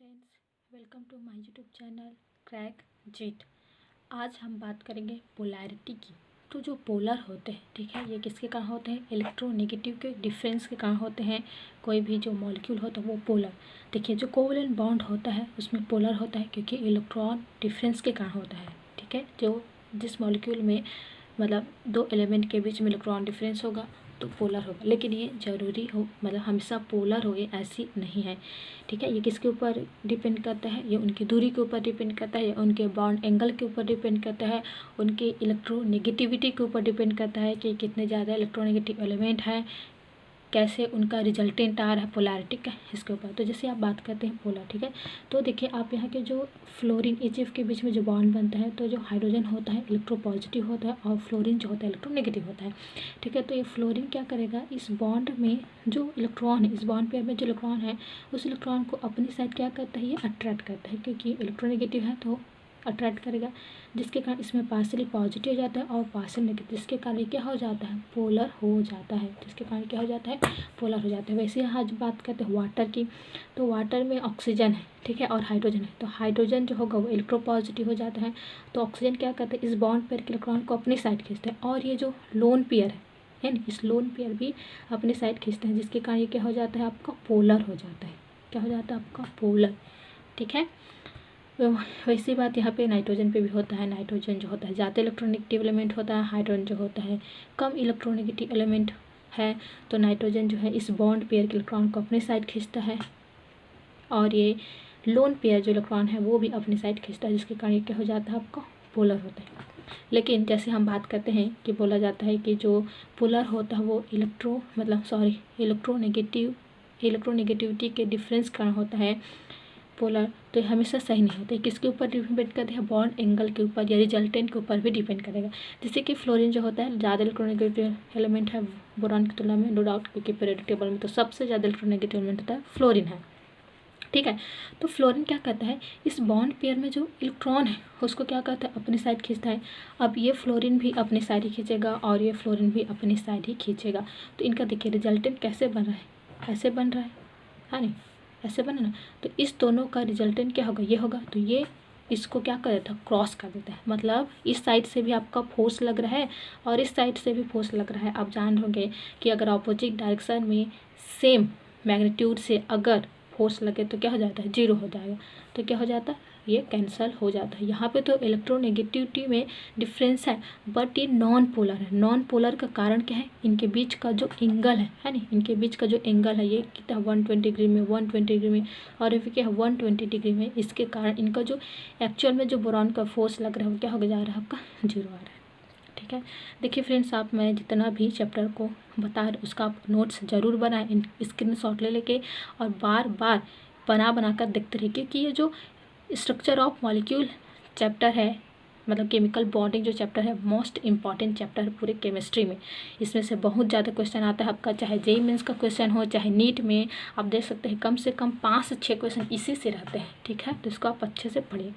Friends, welcome to my YouTube channel crack जीट। आज हम बात करेंगे पोलैरिटी की। तो जो पोलर होते हैं, ठीक है, ये किसके कारण होते हैं? इलेक्ट्रोनेगेटिव के डिफरेंस के कारण होते हैं। कोई भी जो मॉलिक्यूल होता है वो पोलर। देखिए, जो कोवलेंट बॉन्ड होता है उसमें पोलर होता है क्योंकि इलेक्ट्रॉन डिफरेंस के कारण होता है। ठीक है, जो जिस मॉलिक्यूल में मतलब दो एलिमेंट के बीच में इलेक्ट्रॉन डिफरेंस होगा तो पोलर होगा। लेकिन ये ज़रूरी हो मतलब हमेशा पोलर हो, ये ऐसी नहीं है। ठीक है, ये किसके ऊपर डिपेंड करता है? ये उनकी दूरी के ऊपर डिपेंड करता है, या उनके बॉन्ड एंगल के ऊपर डिपेंड करता है, उनके इलेक्ट्रोनेगेटिविटी के ऊपर डिपेंड करता है कि कितने ज़्यादा इलेक्ट्रोनेगेटिव एलिमेंट हैं, कैसे उनका रिजल्टेंट आ रहा है पोलैरिटी का, इसके ऊपर। तो जैसे आप बात करते हैं पोलर, ठीक है, तो देखिए आप यहाँ के जो फ्लोरीन एच के बीच में जो बॉन्ड बनता है, तो जो हाइड्रोजन होता है इलेक्ट्रोपॉजिटिव होता है और फ्लोरीन जो होता है इलेक्ट्रोनेगेटिव होता है। ठीक है, तो ये फ्लोरीन क्या करेगा, इस बॉन्ड में जो इलेक्ट्रॉन है, इस बॉन्ड पे में जो इलेक्ट्रॉन है उस इलेक्ट्रॉन को अपनी साइड क्या करता है, ये अट्रैक्ट करता है, क्योंकि इलेक्ट्रोनेगेटिव है तो अट्रैक्ट करेगा, जिसके कारण इसमें पार्शियली पॉजिटिव हो जाता है और पार्शियल नेगेटिव, जिसके कारण क्या हो जाता है, पोलर हो जाता है। जिसके कारण क्या हो जाता है, पोलर हो जाता है। वैसे आज बात करते हैं वाटर की, तो वाटर में ऑक्सीजन है, ठीक है, और हाइड्रोजन है। तो हाइड्रोजन जो होगा वो इलेक्ट्रोपॉजिटिव हो जाता है, तो ऑक्सीजन क्या करते हैं, इस बॉन्ड पेयर के इलेक्ट्रॉन को अपनी साइड खींचते हैं, और ये जो लोन पेयर है ना, इस लोन पेयर भी अपनी साइड खींचते हैं, जिसके कारण ये क्या हो जाता है, आपका पोलर हो जाता है। क्या हो जाता है आपका, पोलर। ठीक है, वैसी बात यहाँ पे नाइट्रोजन पे भी होता है। नाइट्रोजन जो होता है ज़्यादा इलेक्ट्रोनेगेटिव एलिमेंट होता है, हाइड्रोजन जो होता है कम इलेक्ट्रोनेगेटिव एलिमेंट है। तो नाइट्रोजन जो है इस बॉन्ड पेयर के इलेक्ट्रॉन को अपने साइड खींचता है, और ये लोन पेयर जो इलेक्ट्रॉन है वो भी अपनी साइड खींचता है, जिसके कारण क्या हो जाता है, आपका पोलर होता है। लेकिन जैसे हम बात करते हैं कि बोला जाता है कि जो पोलर होता है वो इलेक्ट्रोनेगेटिविटी के डिफरेंस कारण होता है पोलर। तो ये हमेशा सही नहीं होता है। किसके ऊपर डिपेंड करते हैं, बॉन्ड एंगल के ऊपर या रिजल्टेंट के ऊपर भी डिपेंड करेगा। जैसे कि फ्लोरीन जो होता है ज़्यादा इलेक्ट्रोनेगेटिव एलिमेंट है बोरॉन की तुलना में, नो डाउट, क्योंकि पीरियोडिक टेबल में तो सबसे ज़्यादा इलेक्ट्रोनेगेटिव एलिमेंट होता है फ्लोरीन है। ठीक है, तो फ्लोरीन क्या करता है, इस बॉन्ड पेयर में जो इलेक्ट्रॉन है उसको क्या करता है, अपनी साइड खींचता है। अब ये फ्लोरीन भी अपनी साइड ही खींचेगा और ये फ्लोरीन भी अपनी साइड ही खींचेगा। तो इनका देखिए रिजल्टेंट कैसे बन रहा है, ऐसे बन रहा है, हाँ नहीं, ऐसे बना ना। तो इस दोनों का रिजल्टेंट क्या होगा, ये होगा। तो ये इसको क्या कर देता है, क्रॉस कर देता है। मतलब इस साइड से भी आपका फोर्स लग रहा है और इस साइड से भी फोर्स लग रहा है। आप जान रहोगे कि अगर ऑपोजिट डायरेक्शन में सेम मैग्नीट्यूड से अगर फोर्स लगे तो क्या हो जाता है, जीरो हो जाएगा। तो क्या हो जाता है, ये कैंसल हो जाता है। यहाँ पे तो इलेक्ट्रोनेगेटिविटी में डिफरेंस है, बट ये नॉन पोलर है। नॉन पोलर का कारण क्या है, इनके बीच का जो एंगल है नहीं, इनके बीच का जो एंगल है ये कितना 120 डिग्री में, 120 डिग्री में, और फिर क्या है 120 डिग्री में। इसके कारण इनका जो एक्चुअल में जो बोरॉन का फोर्स लग रहा है वो क्या हो जा रहा है, आपका जीरो आ रहा है। ठीक है, देखिए फ्रेंड्स, आप मैं जितना भी चैप्टर को बता रही उसका आप नोट्स ज़रूर बनाएं, स्क्रीनशॉट ले लेके, और बार बार बना कर देखते रहिए, क्योंकि ये जो स्ट्रक्चर ऑफ मॉलिक्यूल चैप्टर है, मतलब केमिकल बॉन्डिंग जो चैप्टर है, मोस्ट इंपॉर्टेंट चैप्टर है पूरे केमिस्ट्री में। इसमें से बहुत ज़्यादा क्वेश्चन आता है आपका, चाहे जेईई मेंस का क्वेश्चन हो, चाहे नीट में। आप देख सकते हैं कम से कम 5 से 6 क्वेश्चन इसी से रहते हैं। ठीक है, तो इसको आप अच्छे से पढ़िए।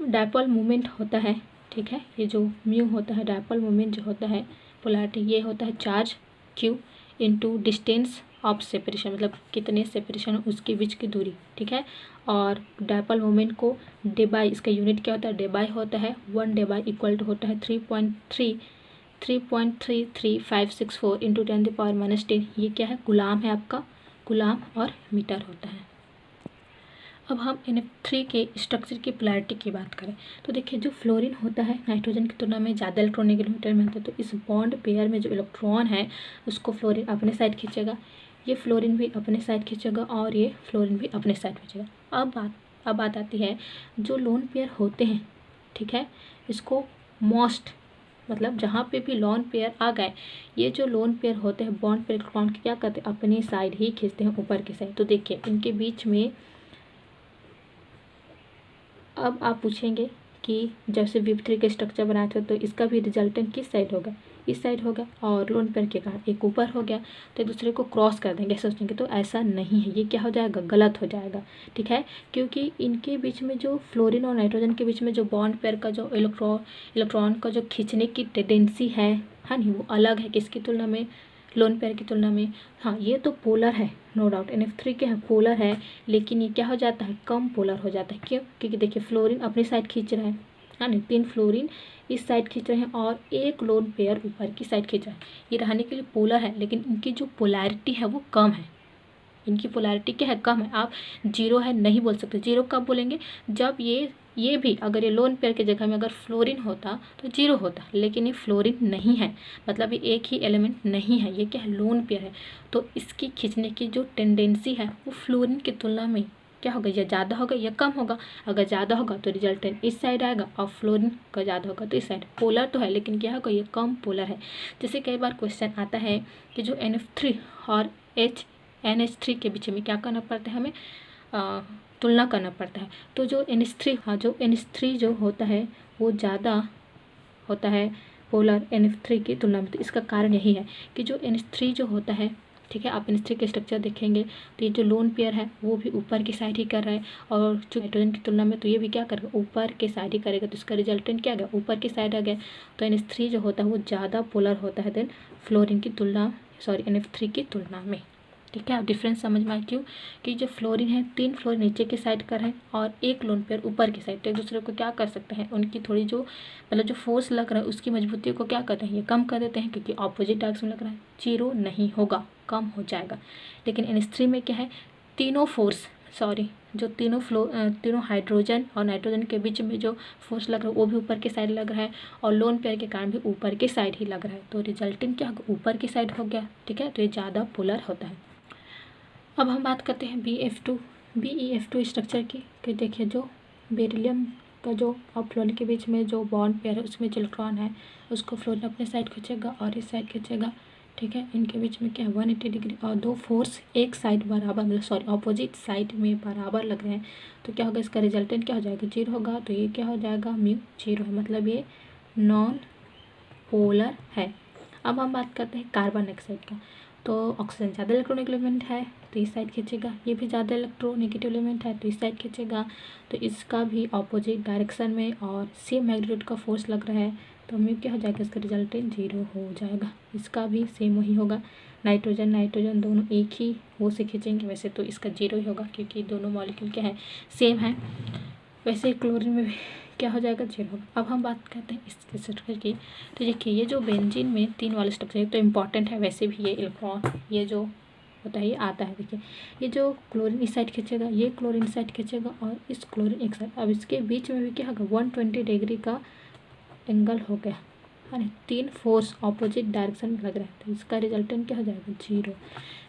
डायपोल मूवमेंट होता है, ठीक है, ये जो म्यू होता है, डायपोल मूवमेंट जो होता है पोलैरिटी, ये होता है charge Q into distance of separation, मतलब कितने सेपरेशन उसके बीच की दूरी। ठीक है, और डायपोल मोमेंट को डेबाई, इसका यूनिट क्या होता है, डेबाई होता है। 1 डेबाई इक्वल टू होता है 3.3564 इंटू 10⁻⁻10। ये क्या है, गुलाम है आपका, गुलाम और मीटर होता है। अब हम NF3 के स्ट्रक्चर की पोलैरिटी की बात करें तो देखिए, जो फ्लोरीन होता है नाइट्रोजन की तुलना में ज़्यादा इलेक्ट्रोनेगेटिव में होता है। तो इस बॉन्ड पेयर में जो इलेक्ट्रॉन है उसको फ्लोरीन अपने साइड खींचेगा, ये फ्लोरीन भी अपने साइड खींचेगा, और ये फ्लोरीन भी अपने साइड खींचेगा। अब बात आती है जो लोन पेयर होते हैं, ठीक है, इसको मोस्ट मतलब जहाँ पे भी लोन पेयर आ गए, ये जो लोन पेयर होते हैं बॉन्ड पेयर इलेक्ट्रॉन क्या करते हैं, अपनी साइड ही खींचते हैं, ऊपर की साइड। तो देखिए इनके बीच में, अब आप पूछेंगे कि जैसे विप3 के स्ट्रक्चर बनाए थे तो इसका भी रिजल्टेंट किस साइड होगा, इस साइड होगा, और लोन पेयर के कारण एक ऊपर हो गया तो एक दूसरे को क्रॉस कर देंगे, सोचेंगे। तो ऐसा नहीं है, ये क्या हो जाएगा, गलत हो जाएगा। ठीक है, क्योंकि इनके बीच में जो फ्लोरीन और नाइट्रोजन के बीच में जो बॉन्ड पेयर का जो इलेक्ट्रॉन का जो खींचने की टेंडेंसी है नहीं, वो अलग है किसकी तुलना में, लोन पेयर की तुलना में। हाँ, ये तो पोलर है, नो डाउट NF3 क्या है, पोलर है, लेकिन ये क्या हो जाता है, कम पोलर हो जाता है। क्यों? क्योंकि देखिए फ्लोरीन अपनी साइड खींच रहा है, हाँ नहीं, 3 फ्लोरीन इस साइड खींच रहे हैं और एक लोन पेयर ऊपर की साइड खींच रहा है। ये रहने के लिए पोलर है, लेकिन इनकी जो पोलैरिटी है वो कम है। इनकी पोलैरिटी क्या है, कम है। आप जीरो है नहीं बोल सकते। जीरो कब बोलेंगे, जब ये भी अगर ये लोन पेयर की जगह में अगर फ्लोरीन होता तो जीरो होता, लेकिन ये फ्लोरीन नहीं है, मतलब ये एक ही एलिमेंट नहीं है, ये क्या है, लोन पेयर है। तो इसकी खींचने की जो टेंडेंसी है वो फ्लोरीन की तुलना में क्या होगा, या ज़्यादा होगा या कम होगा। अगर ज़्यादा होगा तो रिजल्टेंट इस साइड आएगा, और फ्लोरीन का ज़्यादा होगा तो इस साइड। पोलर तो है, लेकिन क्या होगा, ये कम पोलर है। जैसे कई बार क्वेश्चन आता है कि जो NF3 और NH3 के बीच में क्या करना पड़ता है, हमें तुलना करना पड़ता है। तो जो NH3 जो होता है वो ज़्यादा होता है पोलर NF3 की तुलना में। तो इसका कारण यही है कि जो NH3 जो होता है, ठीक है, आप NH3 के स्ट्रक्चर देखेंगे तो ये जो लोन पेयर है वो भी ऊपर की साइड ही कर रहा है, और जो नाइट्रोजन की तुलना में तो ये भी क्या करेगा, ऊपर के साइड ही करेगा। तो इसका रिजल्टेंट क्या आ गया, ऊपर की साइड आ गया। तो NH3 जो होता है वो ज़्यादा पोलर होता है देन फ्लोरीन की तुलना, NF3 की तुलना में। ठीक है, आप डिफरेंस समझ में आए क्यों, कि जो फ्लोरीन है 3 फ्लोरीन नीचे की साइड कर है और एक लोन पेयर ऊपर की साइड, तो एक दूसरे को क्या कर सकते हैं, उनकी थोड़ी जो मतलब जो फोर्स लग रहा है उसकी मजबूती को क्या करते हैं, ये कम कर देते हैं, क्योंकि ऑपोजिट डायरेक्शन में लग रहा है। जीरो नहीं होगा, कम हो जाएगा। लेकिन NH3 में क्या है, तीनों फोर्स जो तीनों हाइड्रोजन और नाइट्रोजन के बीच में जो फोर्स लग रहा है वो भी ऊपर की साइड लग रहा है, और लोन पेयर के कारण भी ऊपर की साइड ही लग रहा है। तो रिजल्टिंग क्या होगा, ऊपर की साइड हो गया। ठीक है, तो ये ज़्यादा पोलर होता है। अब हम बात करते हैं BeF2 स्ट्रक्चर की। कि देखिए जो बेरिलियम का जो और फ्लोरीन के बीच में जो बॉन्ड पेयर है उसमें जो इलेक्ट्रॉन है उसको फ्लोरीन अपने साइड खींचेगा और इस साइड खींचेगा। ठीक है, इनके बीच में क्या है, 180 डिग्री, और दो फोर्स एक साइड बराबर, मतलब ऑपोजिट साइड में बराबर लग रहे हैं। तो क्या होगा, इसका रिजल्टेंट क्या हो जाएगा, जीरो होगा। तो ये क्या हो जाएगा, म्यू जीरो है, मतलब ये नॉन पोलर है। अब हम बात करते हैं कार्बन डाइऑक्साइड का। तो ऑक्सीजन ज़्यादा इलेक्ट्रोनिक एलिमेंट है तो इस साइड खींचेगा, ये भी ज़्यादा इलेक्ट्रोनेगेटिव एलिमेंट है तो इस साइड खींचेगा। तो इसका भी ऑपोजिट डायरेक्शन में और सेम मैग्नीट्यूड का फोर्स लग रहा है, तो म्यू क्या हो जाएगा, इसका रिजल्टेंट जीरो हो जाएगा। इसका भी सेम वही होगा, नाइट्रोजन दोनों एक ही वो से खींचेंगे, वैसे तो इसका जीरो ही होगा क्योंकि दोनों मॉलिक्यूल क्या है, सेम है। वैसे क्लोरीन में भी क्या हो जाएगा, जीरो। अब हम बात करते हैं इसके स्ट्रक्चर की। तो देखिए ये जो बेंजीन में 3 वाले स्ट्रक्चर तो इम्पॉर्टेंट है, वैसे भी ये इलेक्ट्रॉन ये जो होता है ये आता है। देखिए ये जो क्लोरीन इस साइड खींचेगा, ये क्लोरीन इस साइड खींचेगा और इस क्लोरीन एक साइड। अब इसके बीच में भी क्या होगा, 120 डिग्री का एंगल हो गया, है ना, 3 फोर्स ऑपोजिट डायरेक्शन में लग रहा है, तो इसका रिजल्टेंट क्या हो जाएगा, जीरो।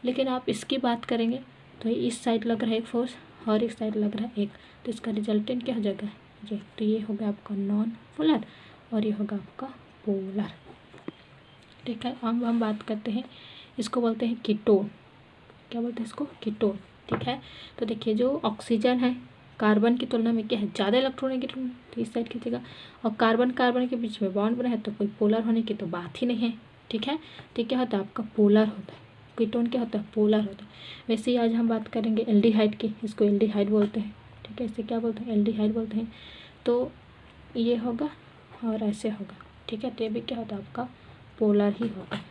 लेकिन आप इसकी बात करेंगे तो इस साइड लग रहा है एक फोर्स और इस साइड लग रहा है एक, तो इसका रिजल्टेंट क्या हो जाएगा, ये। तो ये हो गया आपका नॉन पोलर और ये होगा आपका पोलर। ठीक है, अब हम बात करते हैं, इसको बोलते हैं कीटोन। क्या बोलते हैं इसको, कीटोन। ठीक है, तो देखिए जो ऑक्सीजन है कार्बन की तुलना में क्या है, ज़्यादा इलेक्ट्रोनेगेटिव, तो इस साइड खींचेगा, और कार्बन के बीच में बॉन्ड बना है तो कोई पोलर होने की तो बात ही नहीं है। ठीक है, तो क्या होता है आपका, पोलर होता है। कीटोन क्या होता है, पोलर होता है। वैसे ही आज हम बात करेंगे एल्डिहाइड की, इसको एल्डिहाइड बोलते हैं। ठीक है, इसे क्या बोलते हैं, एल्डिहाइड बोलते हैं। तो ये होगा और ऐसे होगा। ठीक है, तो ये भी क्या होता है आपका, पोलर ही होता है।